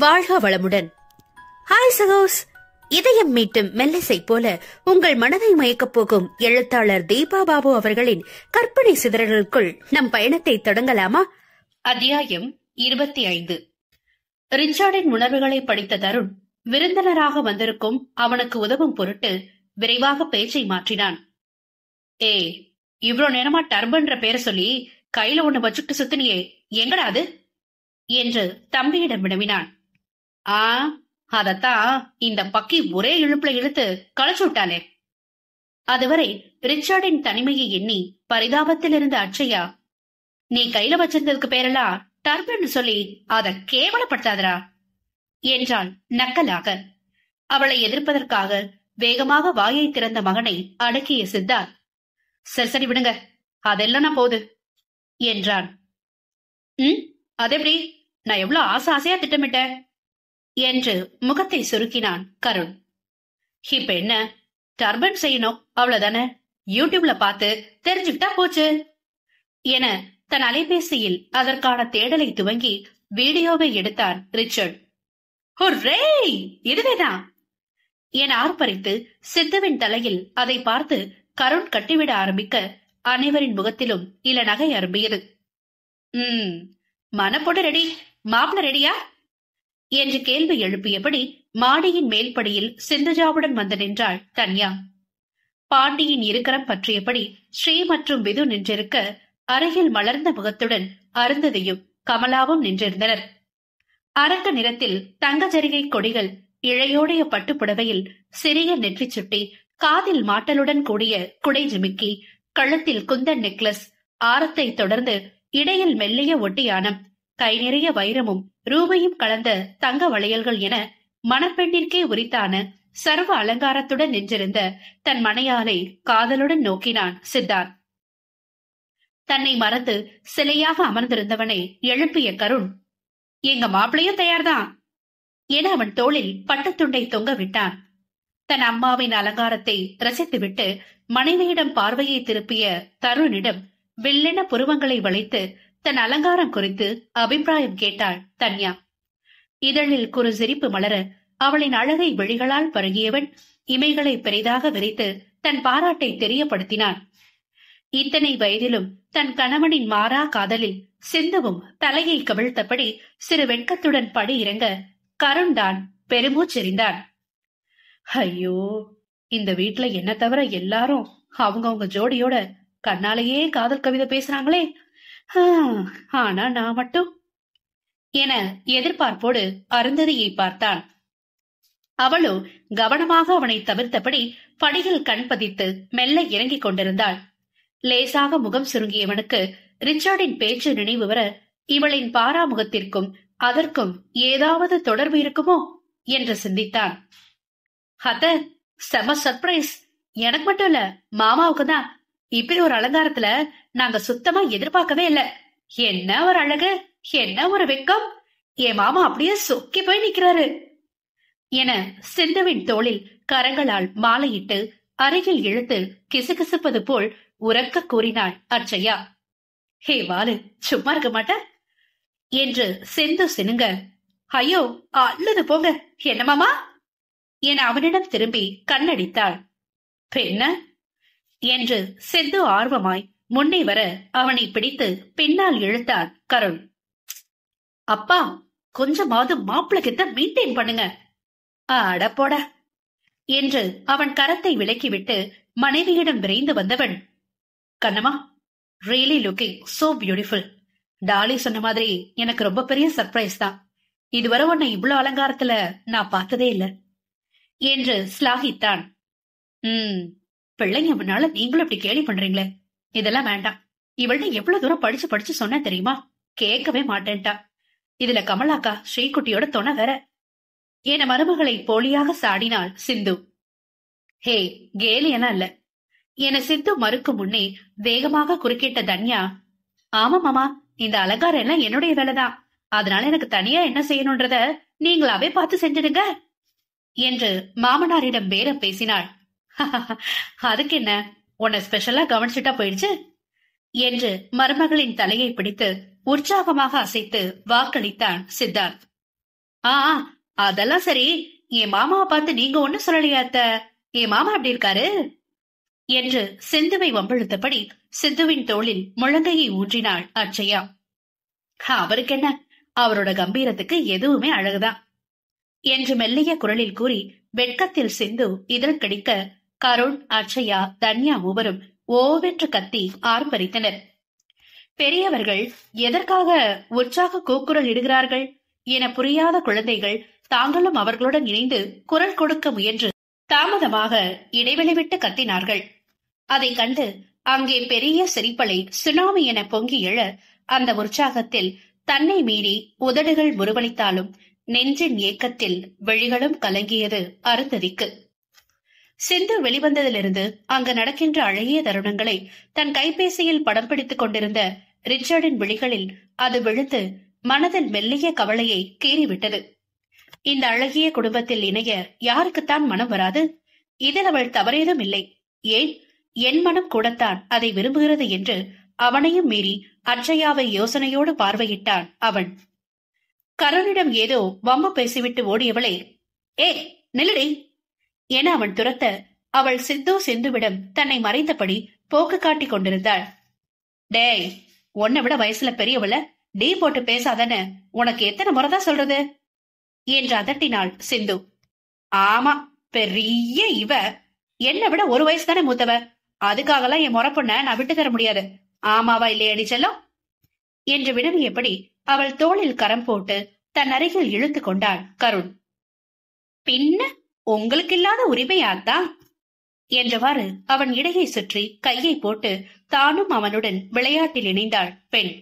வாழ்க வளமுடன். ஹாய் சகோஸ், இதயம் மீட்டும் மெல்லிசை போல உங்கள் மனதை மயக்கப் போகும் எழுத்தாளர் தீபா பாபு அவர்களின் கற்பனை சிதறல்களுக்குள் நம் பயணத்தை தொடங்கலாமா? அத்தியாயம் 25. ரிச்சார்டின் உணர்வுகளை படித்த தருண் விருந்தினராக வந்திருக்கும் அவனுக்கு உதவும் பொருட்டு விரைவாக பேச்சை மாற்றினான். ஏய், இவ்வளவு நேரமா டர்பன்ற பேரை சொல்லி கையில ஒண்ணு வச்சுட்டு சுத்தினியே, எங்கடா அது என்று தம்பியிடம் வினவினான். அதத்தான் இந்த பக்கி ஒரே இழுப்புல இழுத்து களைச்சு விட்டானே. அதுவரை ரிச்சார்டின் தனிமையை எண்ணி பரிதாபத்தில் இருந்த அட்சயா, நீ கையில வச்சிருந்ததுக்கு பேரெல்லாம் டர்பன் சொல்லி அத கேவலப்படுத்தாதரா என்றாள் நக்கலாக. அவளை எதிர்ப்பதற்காக வேகமாக வாயை திறந்த மகனை அடக்கிய சித்தார்த், சரி விடுங்க, அதெல்லாம் நான் போகுது என்றான். அதெப்படி? நான் எவ்வளவு ஆசையா திட்டமிட்டேன் என்று முகத்தை சுருக்கினான் கருண். இப்ப என்ன, டர்பன் செய்யணும் அவ்வளவுதானே, யூடியூப்ல பார்த்து தெரிஞ்சுக்கிட்டா போச்சு என தன் அலைபேசியில் அதற்கான தேடலை துவங்கி வீடியோவை எடுத்தான் ரிச்சர்ட். ஹுர்ரே, இதுவேதான் என ஆர்ப்பரித்து சித்துவின் தலையில் அதை பார்த்து கருண் கட்டிவிட ஆரம்பிக்க அனைவரின் முகத்திலும் இள நகை அரும்பியது. மனப்பொடு ரெடி, மாப்பிள ரெடியா என்று கேள்வி எழுப்பியபடி மாடியின் மேல்படியில் சிந்துஜாவுடன் வந்து நின்றாள் தன்யா. பாண்டியின் இருக்கரம் பற்றியபடி ஸ்ரீ மற்றும் விது நின்றிருக்க, அருகில் மலர்ந்த முகத்துடன் அருந்ததியும் கமலாவும் நின்றிருந்தனர். அரக்க நிறத்தில் தங்க ஜரிகை கொடிகள், இழையோடைய பட்டுப்புடவையில் சிறிய நெற்றி சுட்டி, காதில் மாட்டலுடன் கூடிய குடை ஜிமிக்கி, கழுத்தில் குந்தன் நெக்லஸ், ஆரத்தை தொடர்ந்து இடையில் மெல்லிய ஒட்டியானம், கை நிறைய வைரமும் ரூபையும் கலந்த தங்க வளையல்கள் என மணப்பெண்ணிற்கே உரித்தான சர்வ அலங்காரத்துடன் நின்றிருந்த தன் மனையாளை காதலுடன் நோக்கினான் சித்தார்த். தன்னை மறந்து சிலையாக அமர்ந்திருந்தவனை எழுப்பிய கருண், எங்க மாப்பிளையும் தயார்தான் என அவன் தோளில் பட்டுத்துண்டை தொங்க விட்டான். தன் அம்மாவின் அலங்காரத்தை ரசித்துவிட்டு மனைவியிடம் பார்வையை திருப்பிய தருணிடம் வெள்ளென புருவங்களை வளைத்து தன் அலங்காரம் குறித்து அபிப்பிராயம் கேட்டாள் தன்யா. இதழில் குறு சிரிப்பு மலர அவளின் அழகை விழிகளால் பருகியவன் இமைகளை பெரிதாக விரித்து தன் பாராட்டை தெரியப்படுத்தினான். இத்தனை வயதிலும் தன் கணவனின் மாறா காதலில் சிந்துவும் தலையை கவிழ்த்தபடி சிறு வெட்கத்துடன் படி இறங்க கருண்தான் பெருமூச்செறிந்தான். ஐயோ, இந்த வீட்டுல என்ன தவிர எல்லாரும் அவங்கவுங்க ஜோடியோட கண்ணாலேயே காதல் கவிதை பேசுறாங்களே, ஆனா நான் மட்டும் என எதிர்பார்ப்போடு அருந்ததியை பார்த்தான். அவளோ கவனமாக அவனை தவிர்த்தபடி படியில் கண் பதித்து மெல்ல இறங்கிக் கொண்டிருந்தாள். லேசாக முகம் சுருங்கியவனுக்கு ரிச்சார்டின் பேச்சு நினைவு வர, இவளின் பாராமுகத்திற்கும் அதற்கும் ஏதாவது தொடர்பு இருக்குமோ என்று சிந்தித்தான். அத செம சர்ப்ரைஸ், எனக்கு மட்டும் இல்ல, மாமாவுக்கு தான். இப்படி ஒரு அலங்காரத்துல நாங்க சுத்தமா எதிர்பார்க்கவே இல்ல. என்ன ஒரு அழகு, என்ன ஒரு வெக்கம், என் மாமா அப்படியே சொக்கி போய் நிக்கிறாரு என சிந்துவின் தோளில் கரங்களால் மாலையிட்டு அருகில் இழுத்து கிசுகிசுப்பது போல் உரக்க கூறினாள் அட்சயா. ஹே வாலு, சும்மா இருக்க மாட்ட என்று சிந்து சினுங்க, ஐயோ அல்லது போங்க, என்ன மாமா என அவனிடம் திரும்பி கண்ணடித்தாள். பெண்ண என்று சித்து ஆர்வமாய் முன்னே வர அவனை பிடித்து பின்னால் இழுத்தான் கருண். அப்பா, கொஞ்சமாவது மாப்பிளகிட்ட மெயின்டைன் பண்ணுங்க. அடப்போட என்று அவன் கரத்தை விலக்கிவிட்டு மனைவியிடம் விரைந்து வந்தவன், Kannamma, really looking so beautiful. Dolly சொன்ன மாதிரி எனக்கு ரொம்ப பெரிய சர்ப்ரைஸ் தான். இதுவரை உன்னை இவ்வளவு அலங்காரத்துல நான் பார்த்ததே இல்ல என்று ஸ்லாகித்தான். பிள்ளைங்க முன்னால நீங்களும் இப்படி கேலி பண்றீங்களே, இதெல்லாம் வேண்டாம். இவள்கிட்ட எவ்வளவு தூரம் படிச்சு படிச்சு சொன்ன தெரியுமா, கேட்கவே மாட்டேன்ட்டா. இதுல கமலாக்கா ஸ்ரீகுட்டியோட துணை வேற என மருமகளை போலியாக சாடினாள் சிந்து. ஹே, கேலியெல்லாம் இல்ல என சித்து மறுக்கும் முன்னே வேகமாக குறுக்கிட்ட தன்யா, ஆமா மாமா, இந்த அலங்காரம் எல்லாம் என்னுடைய வேலைதான், அதனால எனக்கு தனியா என்ன செய்யணும்ன்றத நீங்களாவே பார்த்து செஞ்சிடுங்க என்று மாமனாரிடம் பேரம் பேசினாள். அதுக்கு என்ன, உன்னை ஸ்பெஷலா கவனிச்சுட்டா போயிடுச்சு என்று மருமகளின் தலையை பிடித்து உற்சாகமாக அசைத்து வாக்களித்தான் சித்தார்த். ஆ ஆ, அதெல்லாம் சரி. என் மாமாவை பார்த்து நீங்க ஒண்ணு சொல்லலையா அத்த? என் மாமா எப்படி இருக்காரு என்று சிந்துவை வம்பிழுத்தபடி சித்துவின் தோளில் முழங்கையை ஊன்றினாள் அட்சயா. அவருக்கு என்ன, அவரோட கம்பீரத்துக்கு எதுவுமே அழகுதான் என்று மெல்லிய குரலில் கூறி வெட்கத்தில் சிந்து இதழ் கடிக்க கருண், அட்சயா, தன்யா மூவரும் ஓவென்று கத்தி ஆர்ப்பரித்தனர். பெரியவர்கள் எதற்காக உற்சாக கூக்குரல் இடுகிறார்கள் என புரியாத குழந்தைகள் தாங்களும் அவர்களுடன் இணைந்து குரல் கொடுக்க முயன்று தாமதமாக இடைவெளி விட்டு கத்தினார்கள். அதை கண்டு அங்கே பெரிய சிரிப்பலை சுனாமி என பொங்கி எழ அந்த உற்சாகத்தில் தன்னை மீறி உதடுகள் முறுவலித்தாலும் நெஞ்சின் ஏக்கத்தில் விழிகளும் கலங்கியது அருந்ததிக்கு. சிந்து வெளிவந்ததிலிருந்து அங்கு நடக்கின்ற அழகிய தருணங்களை தன் கைபேசியில் படம் பிடித்துக் கொண்டிருந்த ரிச்சர்டின் விழிகளில் அது விழுந்து மனதில் மெல்லிய கவலையை கீறிவிட்டது. இந்த அழகிய குடும்பத்தில் இணைய யாருக்குத்தான் மனம் வராது? இதில் அவள் தவறேதும் இல்லை. ஏன், என் மனம் கூடத்தான் அதை விரும்புகிறது என்று அவனையும் மீறி அட்சயாவை யோசனையோடு பார்வையிட்டான் அவன். கருணிடம் ஏதோ வம்பு பேசிவிட்டு ஓடியவளை, ஏ நில்லடி என அவன் துரத்த அவள் சிந்துவிடம் தன்னை மறைந்தபடி போக்கு காட்டிக் கொண்டிருந்தாள். டேய், உன்னை விட வயசுல பெரியவள டீ போட்டு பேசாதன்னு உனக்கு எத்தனை முறைதான் சொல்றது என்று அதட்டினாள் சிந்து. ஆமா, பெரிய இவ என்னை விட ஒரு வயசு தானே மூத்தவ, அதுக்காகலாம் என் முறப்பொண்ண நான் விட்டு தர முடியாது. ஆமாவா இல்லையடி செல்லம் என்று வினவியபடி அவள் தோளில் கரம் போட்டு தன் அருகில் இழுத்து கொண்டாள் கருண். பின்ன உங்களுக்கு இல்லாத உரிமையாத்தான் என்றவாறு அவன் இடையை சுற்றி கையை போட்டு தானும் அவனுடன் விளையாட்டில் இணைந்தாள் பெண்.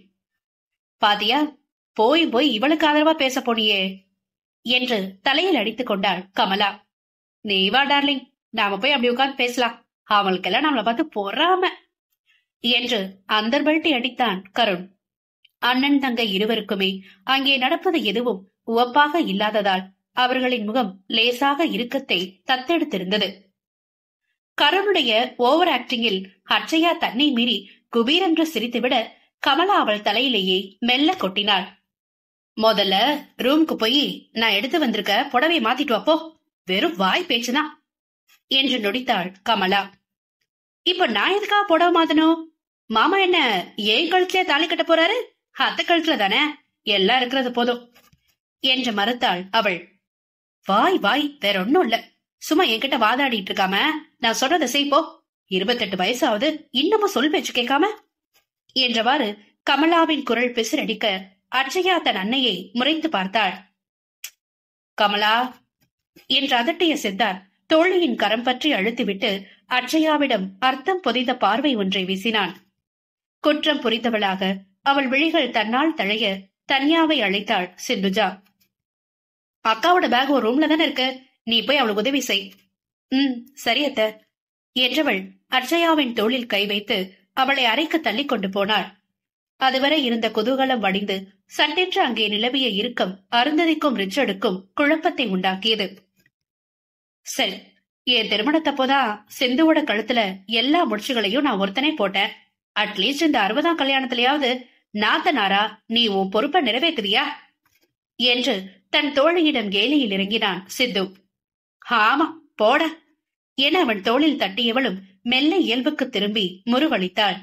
பாத்தியா, போய் போய் இவளுக்கு ஆதரவா பேச போனியே என்று தலையில் அடித்துக் கொண்டாள் கமலா. நீ வா டார்லிங், நாம போய் அப்படி உட்கார்ந்து பேசலாம், அவளுக்கெல்லாம் நம்மளை பார்த்து பொறாம என்று அந்தர்பல்ட்டி அடித்தான் கருண். அண்ணன் தங்கை இருவருக்குமே அங்கே நடப்பது எதுவும் உவப்பாக இல்லாததால் அவர்களின் முகம் லேசாக இறுக்கத்தை தத்தெடுத்திருந்தது. கருணுடைய ஓவர் ஆக்டிங்கில் அட்சயா தன்னை மீறி குபீரென்று சிரித்துவிட கமலா அவள் தலையிலேயே மெல்ல கொட்டினாள். முதல்ல ரூமுக்கு போய் நான் எடுத்து வந்திருக்க புடவை மாத்திட்டு வாப்போ, வெறும் வாய் பேச்சுதான் என்று நொடித்தாள் கமலா. இப்ப நான் எதுக்காக புடவை மாத்தணும்? மாமா என்ன ஏன் கழுத்துல தாலி கட்ட போறாரு? அத்த கழுத்துல தானே, எல்லாம் இருக்கிறது போதும் என்று மறுத்தாள் அவள். வாய் வாய், வேற ஒன்னும் இல்ல, சும்மா என்கிட்ட வாதாடிட்டு இருக்காம நான் சொல்றதை செய்ப்போ. 28 வயசாவது இன்னமும் சொல் பேச்சு கேட்காம என்றவாறு கமலாவின் குரல் பிசிறடிக்க அட்சயா தன் அன்னையை முறைத்து பார்த்தாள். கமலா என்று அதட்டிய சித்தார் தோழியின் கரம் பற்றி அழுத்திவிட்டு அட்சயாவிடம் அர்த்தம் பொதிந்த பார்வை ஒன்றை வீசினான். குற்றம் புரிந்தவளாக அவள் விழிகள் தன்னால் தழைய தன்யாவை அழைத்தாள் சிந்துஜா. அக்காவோட பேக் ஒரு ரூம்ல தானே இருக்கு, நீ போய் அவளுக்கு உதவி செய். சரியத்த என்றவள் அட்சயாவின் தோளில் கை வைத்து அவளை அறைக்கு தள்ளி கொண்டு போனாள். அதுவரை இருந்த குதூகலம் வடிந்து சட்டென்று அங்கே நிலவிய இறுக்கம் அருந்ததிக்கும் ரிச்சர்டுக்கும் குழப்பத்தை உண்டாக்கியது. சரி, என் திருமணத்தப்போதான் சிந்துவோட கழுத்துல எல்லா முடிச்சுகளையும் நான் ஒருத்தனே போட்டேன். அட்லீஸ்ட் இந்த 60ஆம் கல்யாணத்திலேயாவது நாத்தனாரா நீ உன் பொறுப்பை நிறைவேற்றுறியா என்று தன் தோழியிடம் கேலியில் இறங்கினான் சித்து. ஆமா போட என அவன் தோளில் தட்டியவளும் மெல்ல இயல்புக்கு திரும்பி முறுவளித்தாள்.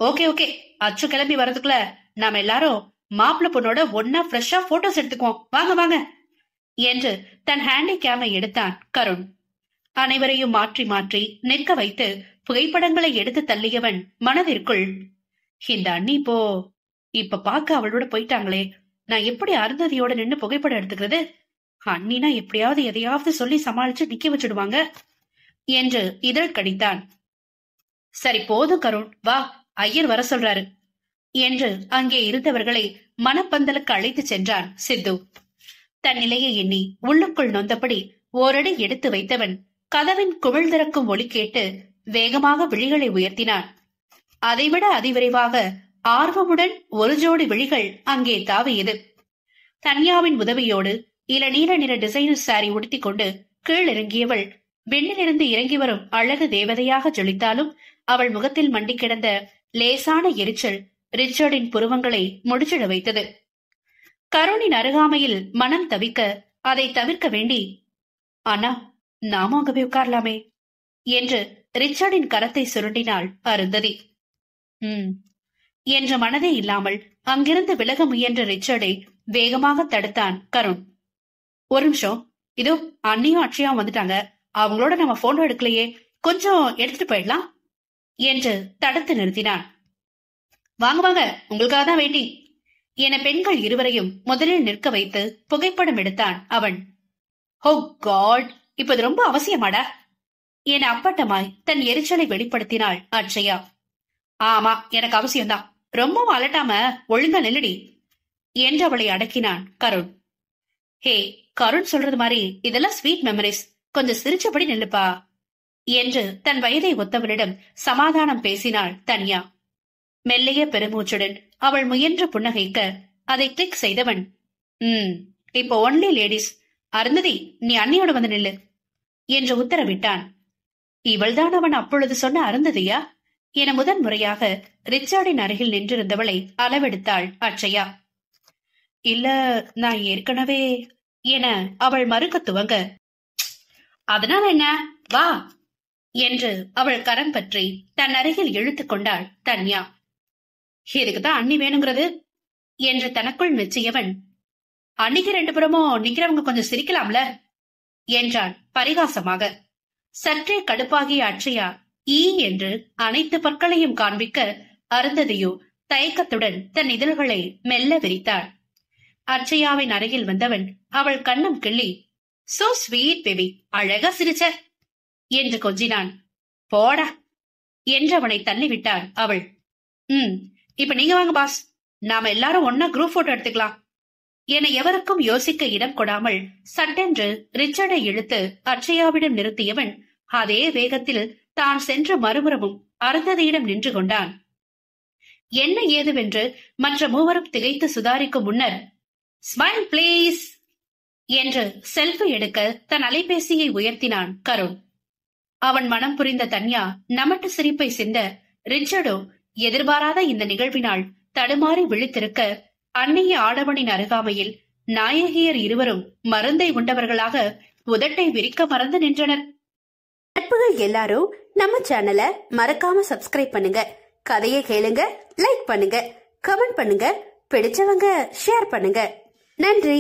ஓகே ஓகே, அச்சு கிளம்பி வரதுக்குள்ள நாம எல்லாரும் மாப்பிள்ள பொண்ணோட ஒன்னா ஃப்ரெஷ்ஷா போட்டோஸ் எடுத்துக்குவோம், வாங்க வாங்க என்று தன் ஹேண்டி கேமை எடுத்தான் கருண். அனைவரையும் மாற்றி மாற்றி நிற்க வைத்து புகைப்படங்களை எடுத்து தள்ளியவன் மனதிற்குள், இந்த அண்ணி இப்ப பார்க்க அவளோட போயிட்டாங்களே, நான் எப்படி அருந்ததியோட நின்னு புகைப்படம் எடுத்துக்கிறது? அண்ணினா எப்படியாவது எதையாவது சொல்லி சமாளிச்சு நிக்க வச்சிடுவாங்க என்று இதழ் கடித்தான். சரி போதும் கருண், வா, ஐயர் வர சொல்றாரு என்று அங்கே இருந்தவர்களை மனப்பந்தலுக்கு அழைத்து சென்றான் சித்து. தன் நிலையை எண்ணி உள்ளுக்குள் நொந்தபடி ஓரடி எடுத்து வைத்தவன் கதவின் குமிழ் திறக்கும் ஒலி கேட்டு வேகமாக விழிகளை உயர்த்தினான். அதைவிட அதிவிரைவாக ஆர்வமுடன் ஒரு ஜோடி விழிகள் அங்கே தாவியது. தன்யாவின் உதவியோடு இளநீல நிற டிசைனர் சாரி உடுத்திக் கொண்டு கீழிறங்கியவள் வெண்ணிலிருந்து இறங்கி வரும் அழகு தேவதையாக ஜொலித்தாலும் அவள் முகத்தில் மண்டி கிடந்த லேசான எரிச்சல் ரிச்சர்டின் புருவங்களை முடிச்சிட வைத்தது. கருணின் அருகாமையில் மனம் தவிக்க அதை தவிர்க்க வேண்டி, அண்ணா நாம அங்க போய் உட்காரலாமே என்று ரிச்சர்டின் கரத்தை சுருண்டினாள் அருந்ததி. என்ற மனதே இல்லாமல் அங்கிருந்து விலக முயன்ற ரிச்சர்டை வேகமாக தடுத்தான் கருண். ஒரு நிமிஷம், இதோ அண்ணியும் அட்சயாவும் வந்துட்டாங்க, அவங்களோட நம்ம போட்டோ எடுக்கலையே, கொஞ்சம் எடுத்துட்டு போயிடலாம் என்று தடுத்து நிறுத்தினான். வாங்க வாங்க, உங்களுக்காக தான் வெயிட்டிங் என பெண்கள் இருவரையும் முதலில் நிற்க வைத்து புகைப்படம் எடுத்தான் அவன். ஓ காட், இப்ப இது ரொம்ப அவசியமாடா என அப்பட்டமாய் தன் எரிச்சலை வெளிப்படுத்தினாள் அட்சயா. ஆமா, எனக்கு அவசியம்தான், ரொம்பவும் அலட்டாம ஒழுங்கா நில்லுடி என்று அவளை அடக்கினான் கருண். ஹே, கருண் சொல்றது மாதிரி இதெல்லாம் ஸ்வீட் மெமரிஸ், கொஞ்சம் சிரிச்சபடி நில்லுப்பா என்று தன் வயதை ஒத்தவளிடம் சமாதானம் பேசினாள் தன்யா. மெல்லிய பெருமூச்சுடன் அவள் முயன்ற புன்னகைக்க அதை கிளிக் செய்தவன், இப்போ ஒன்லி லேடிஸ், அருந்ததி நீ அண்ணியோட வந்து நில்லு என்று உத்தரவிட்டான். இவள்தான் அவன் அப்பொழுது சொன்ன அருந்ததியா என முதன் முறையாக ரிச்சர்டின் அருகில் நின்றிருந்தவளை அளவெடுத்தாள் அட்சயா. இல்ல, நான் ஏற்கனவே என அவள் மறுக்க துவங்க, அதனால என்ன, வா என்று அவள் கரம் பற்றி தன் அருகில் இழுத்துக் கொண்டாள் தன்யா. இதுக்குதான் அண்ணி வேணுங்கிறது என்று தனக்குள் மெச்சியவன், அன்னிக்கு 2 புறமும் நிக்கிறவங்க கொஞ்சம் சிரிக்கலாம்ல என்றான் பரிகாசமாக. சற்றே கடுப்பாகிய அட்சயா ஈ என்று அனைத்து பற்களையும் காண்பிக்க, அருந்ததியோ தயக்கத்துடன் தன் இதழ்களை மெல்ல விரித்தாள். அட்சயாவின் அருகில் வந்தவன் அவள் கண்ணம் கிள்ளி, சோ ஸ்வீட் பேபி, அழகா சிரிச்ச என்று கொஞ்சினான். போடா என்று அவனை தள்ளிவிட்டாள் அவள். இப்ப நீங்க வாங்க பாஸ், நாம எல்லாரும் ஒன்னா குரூப் போட்டோ எடுத்துக்கலாம் என எவருக்கும் யோசிக்க இடம் கொடாமல் சட்டென்று ரிச்சர்டை இழுத்து அட்சயாவிடம் நிறுத்தியவன் அதே வேகத்தில் தான் சென்ற மறுபுறமும் அருந்ததியிடம் நின்று கொண்டான். என்ன ஏதுவென்று மற்ற மூவரும் திகைத்து சுதாரிக்கும் முன்னர், ஸ்மைல் பிளீஸ் என்று செல்ஃபி எடுக்க தன் அலைபேசியை உயர்த்தினான் கருண். அவன் மனம் புரிந்த தன்யா நமட்டு சிரிப்பை சிந்த, ரிச்சர்டோ எதிர்பாராத இந்த நிகழ்வினால் தடுமாறி விழித்திருக்க, அந்நிய ஆடவனின் அருகாமையில் நாயகியர் இருவரும் மருந்தை உண்டவர்களாக உதட்டை விரிக்க மறந்து நின்றனர். நட்புகள் எல்லாரும் நம்ம சேனலை மறக்காம சப்ஸ்கிரைப் பண்ணுங்க, கதையை கேளுங்க, லைக் பண்ணுங்க, கமெண்ட் பண்ணுங்க, பிடிச்சவங்க ஷேர் பண்ணுங்க. நன்றி.